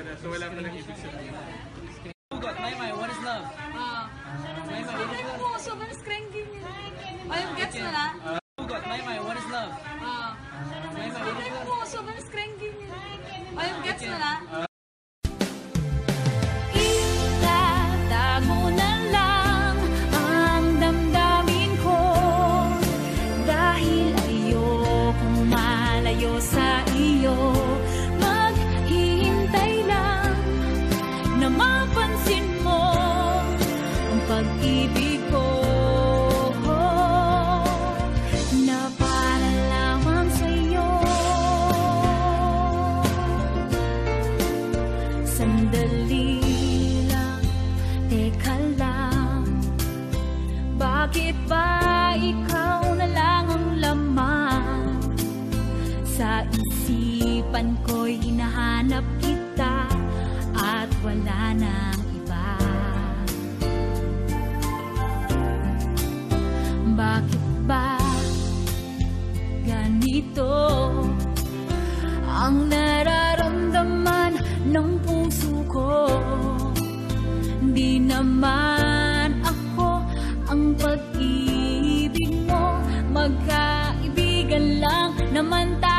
So wala pa lang ibig sabihin. Hugot, Maymay, what is love? Maymay, what is love? Po, sobrang scranking niya. Ay, yung gets mo na? Hugot, Maymay, what is love? Maymay, what is love? Po, sobrang scranking niya. Ay, yung gets mo na? Itatago na lang ang damdamin ko dahil ayokong malayo sa iyo. Maghihintay lang na mapansin mo ang pag-ibig ko na para lamang sa'yo. Sandali lang, teka lang, bakit ba ikaw na lang ang laman? Sa isipan ko'y hinahanap kita at wala nang iba. Bakit ba ganito ang nararamdaman ng puso ko? Di naman ako ang pag-ibig mo, magkaibigan lang naman tayo.